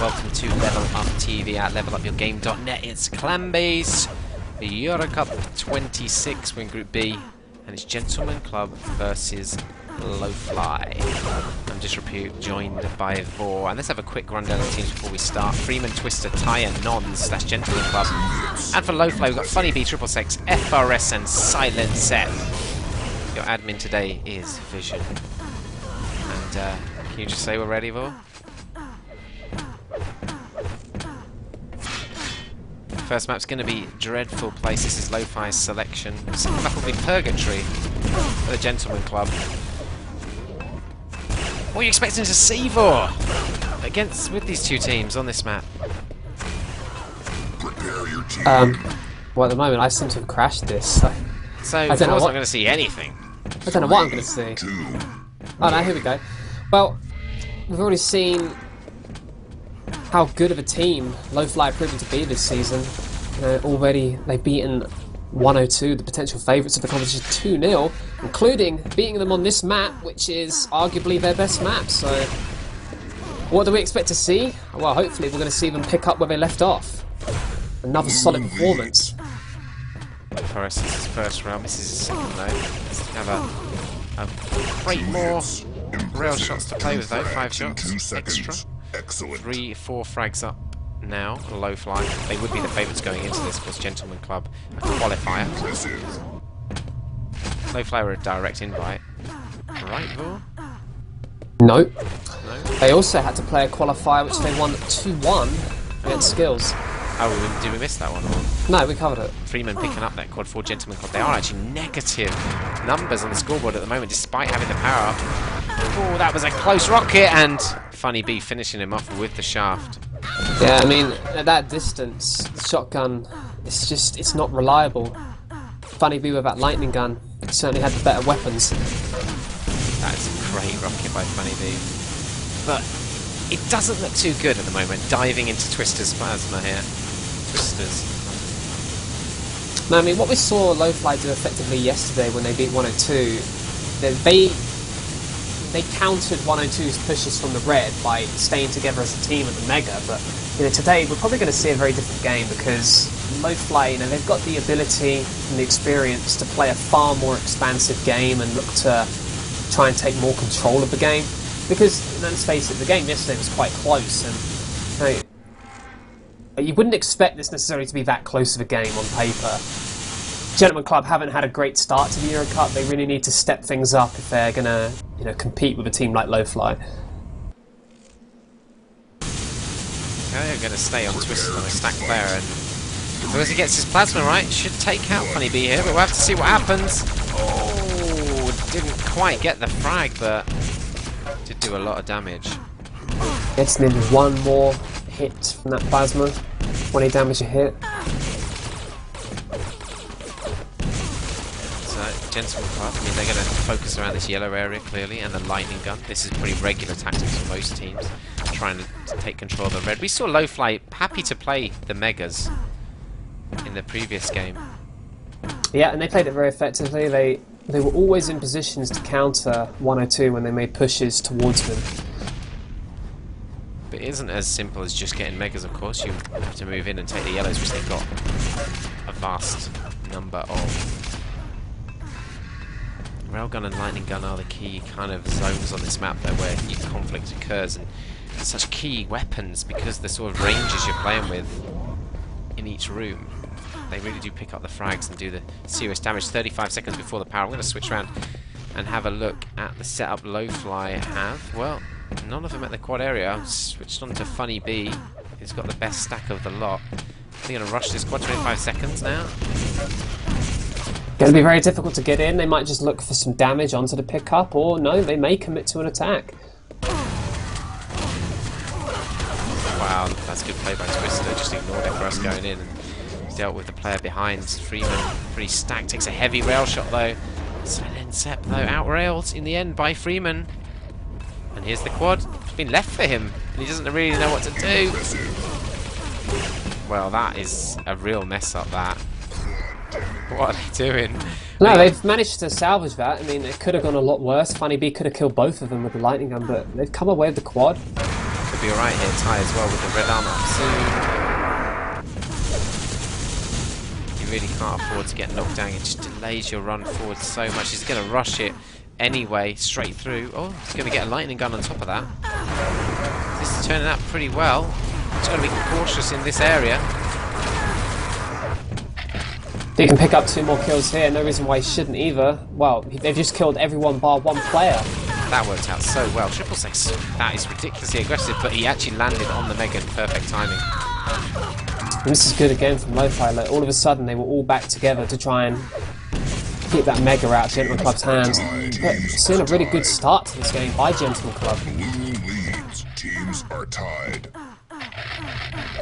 welcome to Level Up TV at levelupyourgame.net. It's ClanBase, EuroCup 26, we're in Group B, and it's Gentleman Club versus l0wfly. I'm Disrepute, joined by Vor, and let's have a quick rundown of the teams before we start. Freeman, Twister, Ty, and Nons, that's Gentleman Club. And for l0wfly, we've got Funny B, Triple Sex, FRS, and Silent Set. Your admin today is Vision. And can you just say we're ready, Vor? First map's going to be Dreadful Place. This is l0wfly's selection. Second map will be Purgatory for the Gentleman Club. What are you expecting to see, Vor, with these two teams on this map? Well, at the moment I seem to have crashed this. So I don't know not going to see anything. I don't know what I'm going to see. Oh no, here we go. Well, we've already seen how good of a team l0wfly are proving to be this season. Already they've beaten 102, the potential favourites of the competition, 2-0, including beating them on this map, which is arguably their best map. So what do we expect to see? Well, hopefully we're going to see them pick up where they left off. Another solid performance. Forrest, this is first round, misses his second though. Let's have a great more rail shots to play with though, 5 shots extra. Excellent. 3-4 frags up now, l0wfly. They would be the favourites going into this, because Gentleman Club a qualifier. l0wfly were a direct invite. Right, Vor? No. No. They also had to play a qualifier which they won 2-1 against Skills. Oh, did we miss that one? Or? No, we covered it. Freeman picking up that quad for Gentleman Club. They are actually negative numbers on the scoreboard at the moment, despite having the power up. Oh, that was a close rocket, and Funny B finishing him off with the shaft. Yeah, I mean, at that distance, the shotgun, it's not reliable. Funny B with that lightning gun certainly had the better weapons. That's a great rocket by Funny B. But it doesn't look too good at the moment, diving into Twister's plasma here. Twisters. No, I mean, what we saw l0wfly do effectively yesterday when they beat 102, they countered 102's pushes from the red by staying together as a team at the Mega, but today we're probably going to see a very different game because l0wfly, they've got the ability and the experience to play a far more expansive game and look to try and take more control of the game. Because, let's face it, the game yesterday was quite close, and you wouldn't expect this necessarily to be that close of a game on paper. Gentleman Club haven't had a great start to the EuroCup. They really need to step things up if they're going to, compete with a team like l0wfly. They're going to stay on Twister on a stack player, and as long as he gets his plasma right, should take out Funny B here, but we'll have to see what happens. Oh, didn't quite get the frag, but did do a lot of damage. It's needed one more hit from that plasma. 20 damage a hit. Gentleman Club, I mean, they're going to focus around this yellow area clearly, and the lightning gun. This is pretty regular tactics for most teams, trying to take control of the red. We saw l0wfly happy to play the Megas in the previous game. Yeah, and they played it very effectively. They were always in positions to counter 102 when they made pushes towards them. But it isn't as simple as just getting Megas, of course. You have to move in and take the yellows, which they've got a vast number of. Railgun and lightning gun are the key kind of zones on this map though, where conflict occurs, and such key weapons because the sort of ranges you're playing with in each room. They really do pick up the frags and do the serious damage. 35 seconds before the power. I'm going to switch around and have a look at the setup l0wfly have. Well, none of them at the quad area. I've switched on to Funny B, who's got the best stack of the lot. They're going to rush this quad. 25 seconds now. Going to be very difficult to get in. They might just look for some damage onto the pickup, or no, they may commit to an attack. Wow, that's good play by Twister. Just ignored it for us going in and dealt with the player behind. Freeman pretty stacked. Takes a heavy rail shot though. Silent Sep though out-railed in the end by Freeman. And here's the quad. It's been left for him, and he doesn't really know what to do. Well, that is a real mess up, that. What are they doing? No, they've managed to salvage that. I mean, it could have gone a lot worse. Funny B could have killed both of them with the lightning gun, but they've come away with the quad. The be alright here, Ty, as well, with the red armor up soon. You really can't afford to get knocked down. It just delays your run forward so much. He's going to rush it anyway, straight through. Oh, he's going to get a lightning gun on top of that. This is turning out pretty well. He's got to be cautious in this area. He can pick up 2 more kills here, no reason why he shouldn't either. Well, they've just killed everyone bar 1 player. That worked out so well. 666, that is ridiculously aggressive, but he actually landed on the Mega in perfect timing. And this is good again from l0wfly. Like, all of a sudden they were all back together to try and keep that Mega out of Gentleman Club's hands. But seeing a really good start to this game by Gentleman Club. Teams are tied.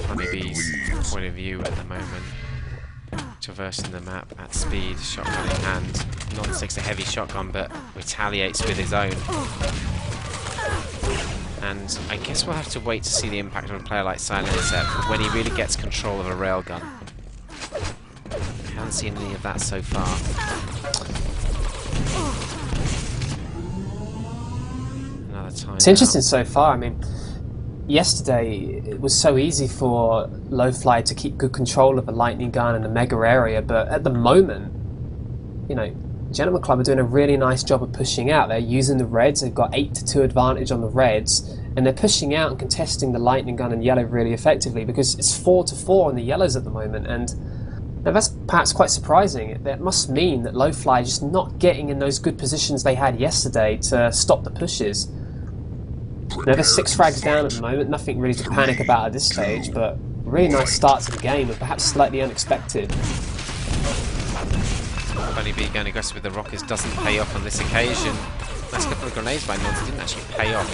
Honeybee's point of view at the moment. Traversing the map at speed, shotgun in hand. Not takes a heavy shotgun, but retaliates with his own. And I guess we'll have to wait to see the impact of a player like l0wfly when he really gets control of a railgun. Haven't seen any of that so far. Another time. It's interesting so far. I mean, yesterday it was so easy for l0wfly to keep good control of a lightning gun and a Mega area, but at the moment, you know, Gentleman Club are doing a really nice job of pushing out. They're using the reds. They've got 8-2 advantage on the reds, and they're pushing out and contesting the lightning gun and yellow really effectively, because it's 4-4 on the yellows at the moment. And now that's perhaps quite surprising. That must mean that l0wfly are just not getting in those good positions they had yesterday to stop the pushes. Now there's 6 frags down at the moment, nothing really to panic about at this stage, but really nice start to the game and perhaps slightly unexpected. Honeybee going aggressive with the rockets doesn't pay off on this occasion. Nice couple of grenades by Nons, didn't actually pay off.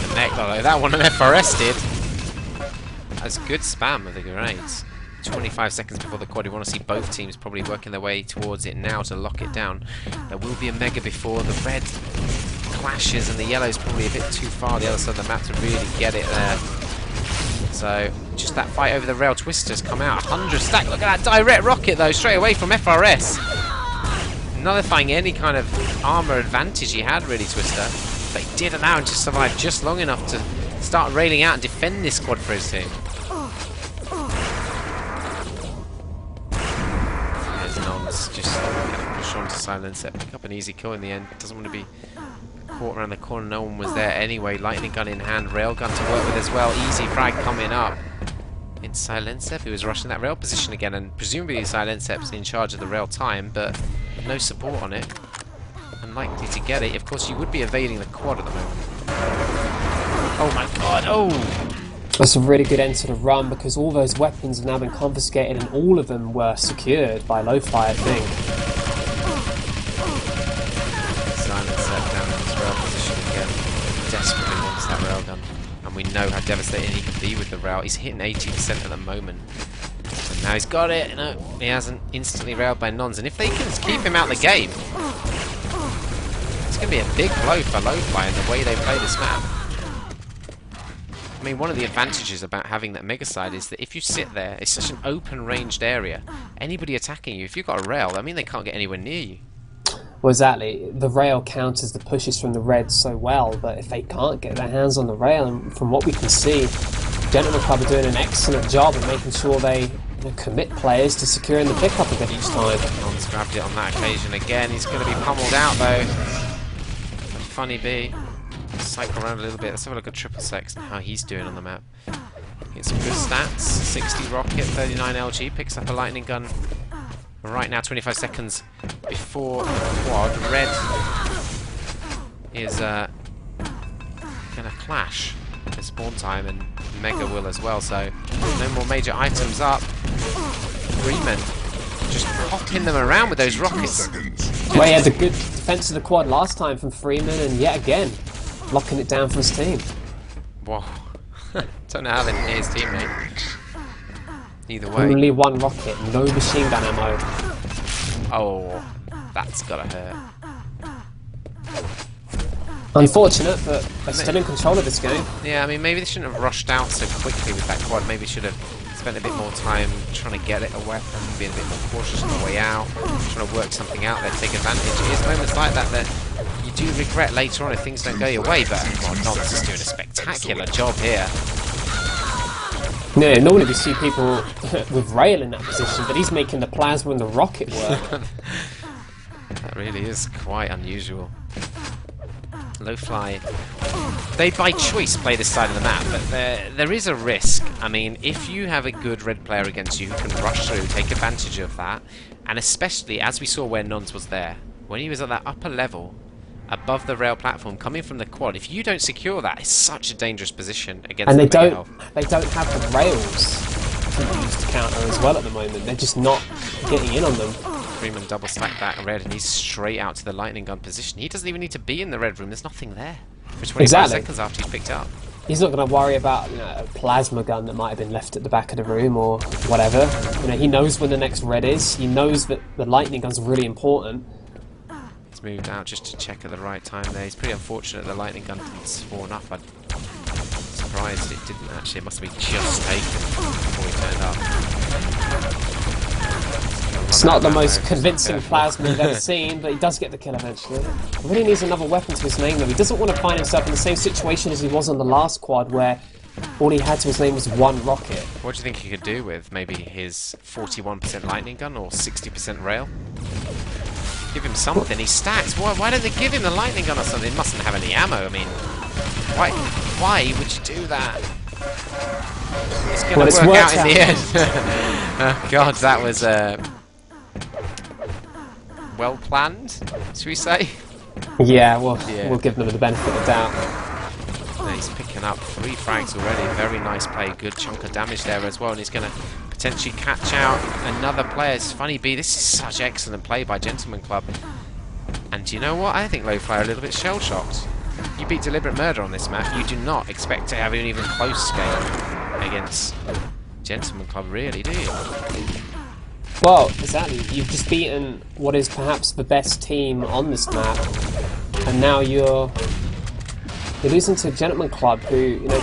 The neck, although that one an FRS did. That's good spam of the grenades. 25 seconds before the quad. You want to see both teams probably working their way towards it now to lock it down. There will be a Mega before the red clashes, and the yellow's probably a bit too far the other side of the map to really get it there. So just that fight over the rail. Twister's come out 100 stack. Look at that direct rocket though, straight away from FRS. Nullifying any kind of armor advantage he had, really, Twister. But he did allow him to survive just long enough to start railing out and defend this squad for his team. There's Nons just going to push on to l0wfly, pick up an easy kill in the end. Doesn't want to be caught around the corner, no one was there anyway. Lightning gun in hand, railgun to work with as well. Easy frag coming up in l0wfly, who was rushing that rail position again, and presumably l0wfly's in charge of the rail time, but no support on it. Unlikely to get it. Of course, you would be evading the quad at the moment. Oh my god, oh! That's a really good end to the run, because all those weapons have now been confiscated and all of them were secured by l0wfly, I think. l0wfly down in his rail position again. Desperately wants that railgun. And we know how devastating he can be with the rail. He's hitting 80% at the moment. And now he's got it. No, he hasn't. Instantly railed by Nons. And if they can keep him out of the game, it's going to be a big blow for l0wfly in the way they play this map. I mean, one of the advantages about having that mega side is that if you sit there, it's such an open ranged area. Anybody attacking you, if you've got a rail, I mean, they can't get anywhere near you. Well, exactly. The rail counters the pushes from the reds so well, but if they can't get their hands on the rail, and from what we can see, Gentleman Club are doing an excellent job of making sure they commit players to securing the pickup of it each time. Nons grabbed it on that occasion again. He's going to be pummeled out though. Funny bee. Cycle around a little bit. Let's have a look at l0wfly and how he's doing on the map. Get some good stats. 60 rocket, 39 LG. Picks up a lightning gun. Right now, 25 seconds before the quad. Red is going to clash at spawn time, and Mega will as well. So no more major items up. Freeman just popping them around with those rockets. Well, he had a good defense of the quad last time from Freeman, and yet again locking it down for his team. Whoa. Don't know how they can hear his teammate. Either way. Only one rocket, no machine gun ammo. Oh, that's gotta hurt. Unfortunate, but they're still in control of this game. Yeah, I mean, maybe they shouldn't have rushed out so quickly with that quad. Maybe should have spent a bit more time trying to get it a weapon, being a bit more cautious on the way out, trying to work something out there, take advantage. It is moments like that that you do regret later on if things don't go your way, but Nons is doing a spectacular job here. No, normally we see people with rail in that position, but he's making the plasma and the rocket work. That really is quite unusual. l0wfly, they by choice play this side of the map, but there is a risk. I mean, if you have a good red player against you who can rush through, take advantage of that, and especially as we saw where Nons was there, when he was at that upper level, above the rail platform, coming from the quad, if you don't secure that, it's such a dangerous position against and the they Mega don't have the rails to use to counter as well at the moment. They're just not getting in on them. Freeman double stack that red, and he's straight out to the lightning gun position. He doesn't even need to be in the red room. There's nothing there for 25 seconds after he's picked up. He's not going to worry about, you know, a plasma gun that might have been left at the back of the room or whatever. You know, he knows when the next red is. He knows that the lightning gun's really important. He's moved out just to check at the right time there. He's pretty unfortunate the lightning gun didn't spawn up. I'm surprised it didn't actually. It must have been just taken before he turned up. It's not the most convincing plasma we've ever seen, but he does get the kill eventually. He really needs another weapon to his name though. He doesn't want to find himself in the same situation as he was on the last quad where all he had to his name was one rocket. What do you think he could do with maybe his 41% lightning gun or 60% rail? Give him something, he stacks. Why don't they give him the lightning gun or something? He mustn't have any ammo, I mean. Why would you do that? It's going to work out in the end. Oh god, that was well planned, should we say? Yeah, we'll give them the benefit of the doubt. He's picking up 3 frags already. Very nice play, good chunk of damage there as well, and he's going to potentially catch out another player. It's funny, B, this is such excellent play by Gentleman Club. And do you know what? I think l0wfly are a little bit shell-shocked. You beat Deliberate Murder on this map, you do not expect to have an even close game against Gentleman Club, really, do you? Well, exactly. You've just beaten what is perhaps the best team on this map, and now you're losing to Gentleman Club, who, you know,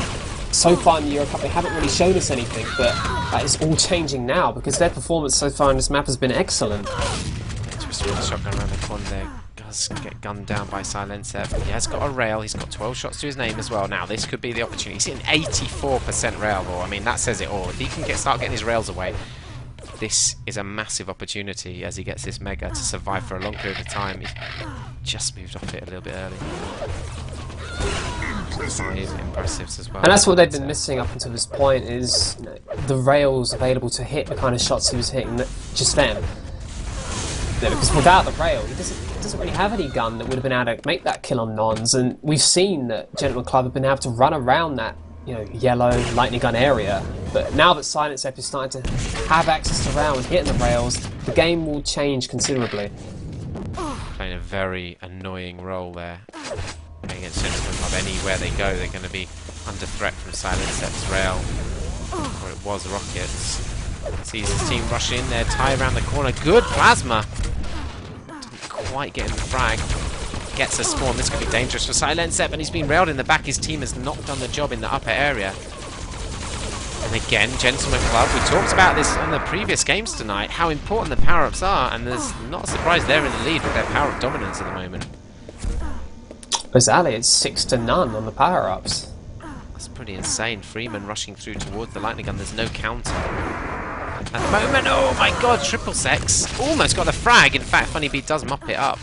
so far in the EuroCup they haven't really shown us anything, but that is all changing now because their performance so far in this map has been excellent. Just with the shotgun around the corner there, does get gunned down by Silencer. He has got a rail, he's got 12 shots to his name as well. Now this could be the opportunity. He's hitting 84% rail ball. I mean, that says it all. If he can start getting his rails away, this is a massive opportunity as he gets this Mega to survive for a long period of time. He just moved off it a little bit early. Impressive as well. And that's what they've been missing up until this point, is, you know, the rails available to hit the kind of shots he was hitting just then. You know, because without the rail, he doesn't really have any gun that would have been able to make that kill on Nons, and we've seen that Gentleman Club have been able to run around that, you know, yellow lightning gun area. But now that Silence Ep is starting to have access to rail and hitting the rails, the game will change considerably. Playing a very annoying role there against Gentleman Club. Anywhere they go, they're going to be under threat from Silence Ep's rail, or it was rockets. Sees his team rush in there, tie around the corner. Good plasma. Didn't quite get him the frag. Gets a spawn. This could be dangerous for Silence Ep, and he's been railed in the back. His team has not done the job in the upper area. And again, Gentleman Club, we talked about this on the previous games tonight, how important the power-ups are, and there's not a surprise they're in the lead with their power-up dominance at the moment. Exactly, it's 6-0 on the power-ups. That's pretty insane. Freeman rushing through towards the lightning gun. There's no counter at the moment. Oh my god, triple sex. Almost got the frag. In fact, Funny Beat does mop it up.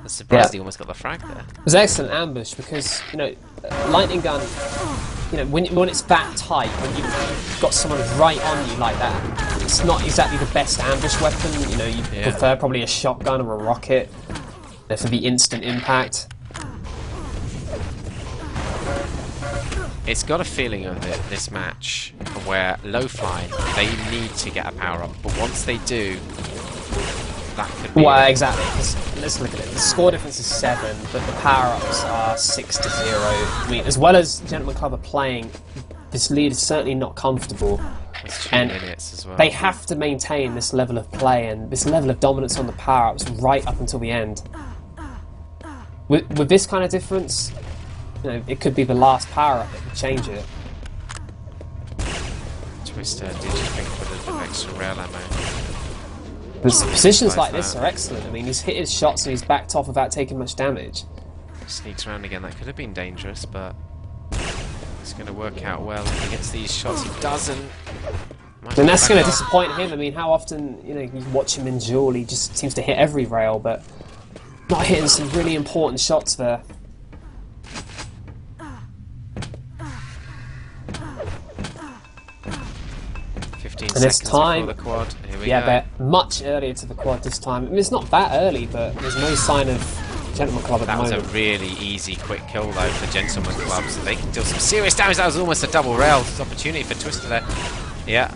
I'm surprised he almost got the frag there. It was an excellent ambush because, you know, lightning gun, you know, when it's that tight, when you've got someone right on you like that, it's not exactly the best ambush weapon. You know, you prefer probably a shotgun or a rocket for the instant impact. It's got a feeling of it, this match, where l0wfly, they need to get a power-up, but once they do, that could be... Well, exactly, because let's look at it. The score difference is 7, but the power-ups are 6-0. I mean, as well as Gentleman Club are playing, this lead is certainly not comfortable. That's 2 minutes as well. They have to maintain this level of play and this level of dominance on the power-ups right up until the end. With this kind of difference, you know, it could be the last power-up that could change it. Twister did just pick up a little bit of extra rail ammo. Positions like this are excellent. I mean, he's hit his shots and he's backed off without taking much damage. Sneaks around again. That could have been dangerous, but It's going to work out well if he gets these shots. He doesn't. And that's going to disappoint him. I mean, how often, you know, you watch him in duel, he just seems to hit every rail, but not hitting some really important shots there. 15 And it's seconds time. before the quad. Here we Yeah, go. they're much earlier to the quad this time. I mean, it's not that early, but there's no sign of Gentleman Club at the That was moment. a really easy, quick kill though for Gentleman Club, so they can deal some serious damage. That was almost a double rail opportunity for Twister there. Yeah,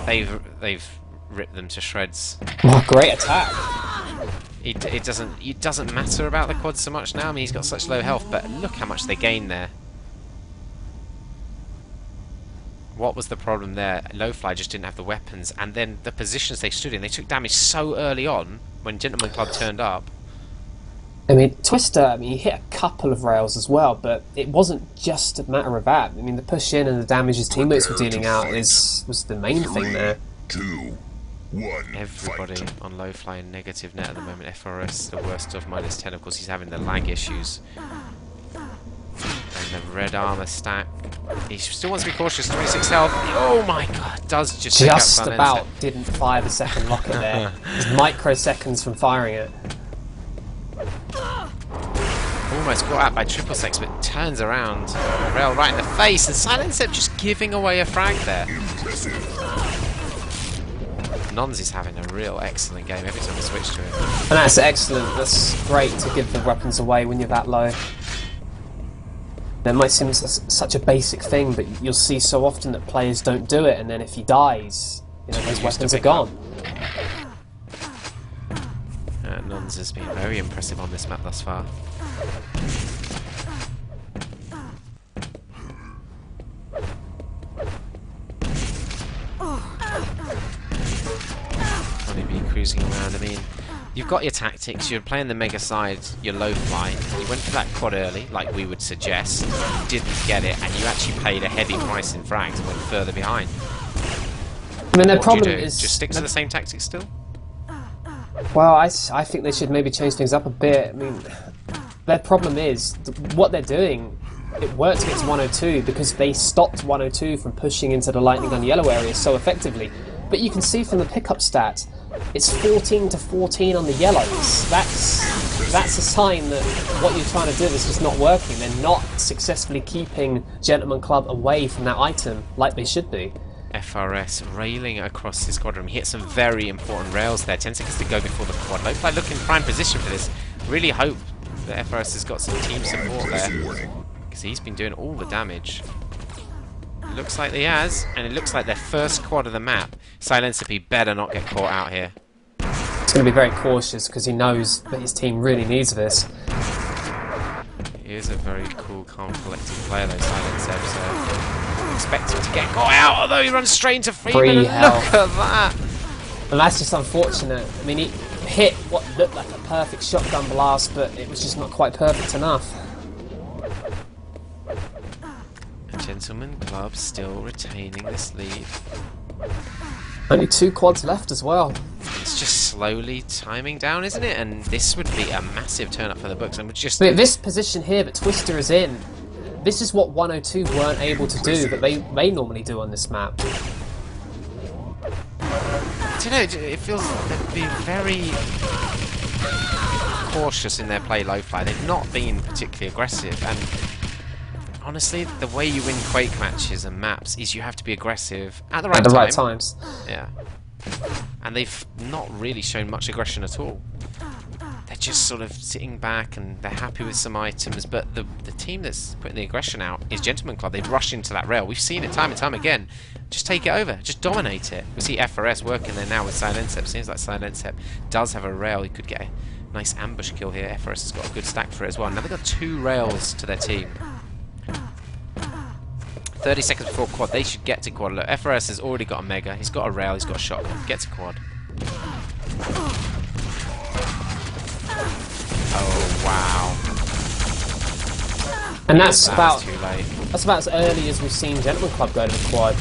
they've ripped them to shreds. Oh, great attack! It doesn't matter about the quad so much now. I mean, he's got such low health, but look how much they gain there. What was the problem there? l0wfly just didn't have the weapons, and then the positions they stood in, they took damage so early on when Gentleman Club turned up. I mean, Twister, I mean, he hit a couple of rails as well, but it wasn't just a matter of that. I mean, the push in and the damage his teammates were dealing out was the main thing there. 2, 1. Everybody Fight. on l0wfly in negative net at the moment. FRS the worst of -10. Of course, he's having the lag issues. And the red armor stack. He still wants to be cautious. 26 health. Oh my god! Does just take out Just Silencer. about didn't fire the second rocket there. It was microseconds from firing it. Almost got out by triple sex, but turns around. Rail right in the face, and Silencer just giving away a frag there. Nons is having a real excellent game every time we switch to it. And that's excellent. That's great to give the weapons away when you're that low. That might seem such a basic thing, but you'll see so often that players don't do it, and then if he dies, you know, those weapons are gone. Nons has been very impressive on this map thus far. Probably be cruising around. I mean, you've got your tactics, you're playing the mega side, your l0wfly, you went for that quad early, like we would suggest, you didn't get it, and you actually paid a heavy price in frags and went further behind. I mean, their What problem do you do? is Just stick to the same tactics still? well, I think they should maybe change things up a bit. I mean, their problem is what they're doing. It worked against 102 because they stopped 102 from pushing into the lightning gun yellow area so effectively. But you can see from the pickup stat, it's 14 to 14 on the yellows. That's a sign that what you're trying to do is just not working. They're not successfully keeping Gentleman Club away from that item like they should be. FRS railing across his squadron. He hit some very important rails there. 10 seconds to go before the quad. l0wfly look in prime position for this. Really hope that FRS has got some team support there, because he's been doing all the damage. Looks like he has, and it looks like their first quad of the map. Silencer better not get caught out here. He's going to be very cautious because he knows that his team really needs this. He is a very cool, calm, collected player though, Silencer, so expect him to get caught out, although he runs straight into Freeman, and look at that! And that's just unfortunate. I mean, he hit what looked like a perfect shotgun blast, but it was just not quite perfect enough. Gentleman Club still retaining this lead. Only 2 quads left as well. It's just slowly timing down, isn't it? And this would be a massive turn up for the books. And would just But this position here that Twister is in, this is what 102 weren't able to do that they normally do on this map. I don't know, it feels they've been very cautious in their play, l0wfly. They've not been particularly aggressive, and honestly, the way you win Quake matches and maps is you have to be aggressive at the right time. Right times. Yeah. And they've not really shown much aggression at all. They're just sort of sitting back and they're happy with some items, but the team that's putting the aggression out is Gentleman Club. They rush into that rail. We've seen it time and time again. Just take it over. Just dominate it. We see FRS working there now with Silencep. Seems like Silencep does have a rail. He could get a nice ambush kill here. FRS has got a good stack for it as well. Now they've got 2 rails to their team. 30 seconds before quad. They should get to quad. Look, FRS has already got a mega. He's got a rail. He's got a shotgun. Get to quad. Oh wow! And that's That about was too late. that's about as early as we've seen Gentleman Club go to the quad.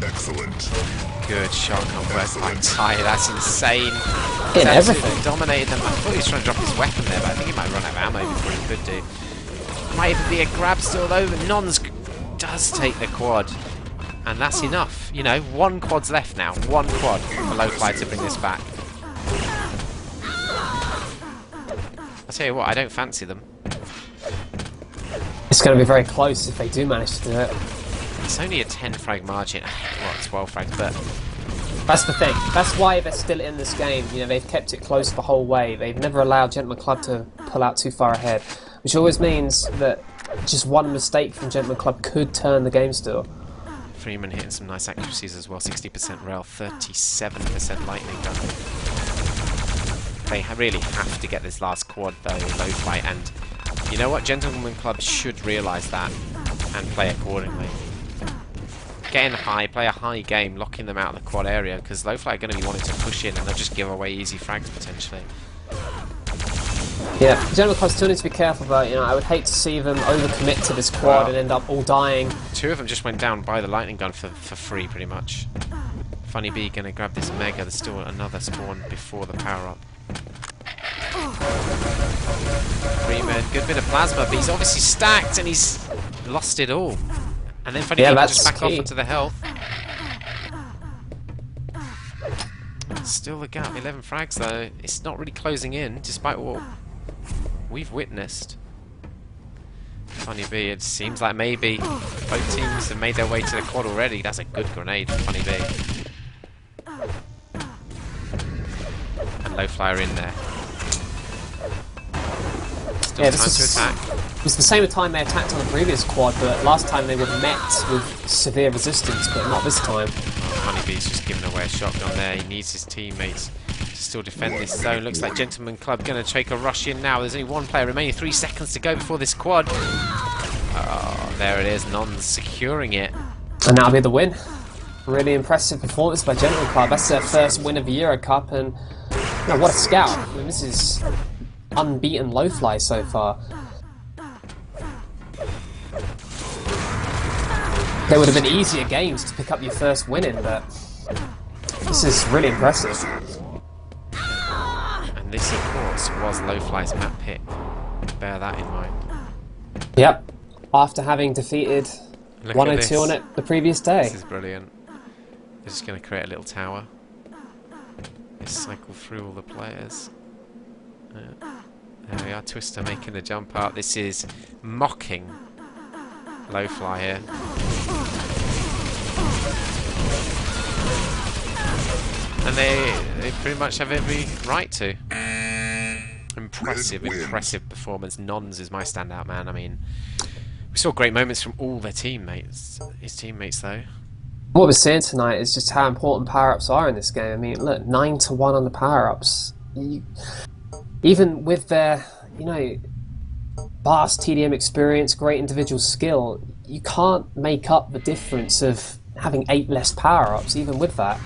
Excellent. good shotgun work by Ty. That's insane. Hitting He's everything. absolutely dominated them. I thought he was trying to drop his weapon there, but I think he might run out of ammo before he could do. Might even be a grab still though, but Nons does take the quad. And that's enough. You know, 1 quad's left now. 1 quad for l0wfly to bring this back. I'll tell you what, I don't fancy them. It's going to be very close if they do manage to do it. It's only a 10 frag margin. Well, 12 frags, but That's the thing. That's why they're still in this game. You know, they've kept it close the whole way. They've never allowed Gentleman Club to pull out too far ahead, which always means that just one mistake from Gentleman Club could turn the game still. Freeman hitting some nice accuracies as well. 60% rail, 37% lightning gun. They really have to get this last quad though, l0wfly, and you know what? Gentleman Club should realise that and play accordingly. Get in high, play a high game, locking them out of the quad area, because l0wfly are going to be wanting to push in and they'll just give away easy frags potentially. Yeah, Gentleman Club still need to be careful though. You know, I would hate to see them overcommit to this quad and end up all dying. 2 of them just went down by the lightning gun for free, pretty much. Funny Bee going to grab this mega. There's still another spawn before the power up. Freeman, good bit of plasma, but he's obviously stacked and he's lost it all. And then Funny Bee can just back off into the health. Still the gap, 11 frags though. It's not really closing in, despite what we've witnessed. Funny Bee, it seems like maybe both teams have made their way to the quad already. That's a good grenade for Funny Bee. And l0wfly are in there. Still Yeah, time to attack. It was the same time they attacked on the previous quad, but last time they were met with severe resistance, but not this time. Funny Bee's just giving away a shotgun there. He needs his teammates to still defend this zone. Looks like Gentleman Club going to take a rush in now. There's only 1 player remaining. 3 seconds to go before this quad. Oh, there it is. Nons securing it. And that'll be the win. Really impressive performance by Gentleman Club. That's their first win of the EuroCup, and you know, what a scout. I mean, this is unbeaten l0wfly so far. They would have been easier games to pick up your first win in, but this is really impressive. And this, of course, was l0wfly's map pick. Bear that in mind. Yep. After having defeated Look 102 on it the previous day. This is brilliant. They're just going to create a little tower. They cycle through all the players. There we are, Twister making the jump up. This is mocking l0wfly here. And they pretty much have every right to. Impressive performance. Nons is my standout man. I mean, we saw great moments from all their teammates. His teammates, though. What we're seeing tonight is just how important power-ups are in this game. I mean, look, 9-1 on the power-ups. Even with their, you know, vast TDM experience, great individual skill, you can't make up the difference of having 8 less power-ups, even with that.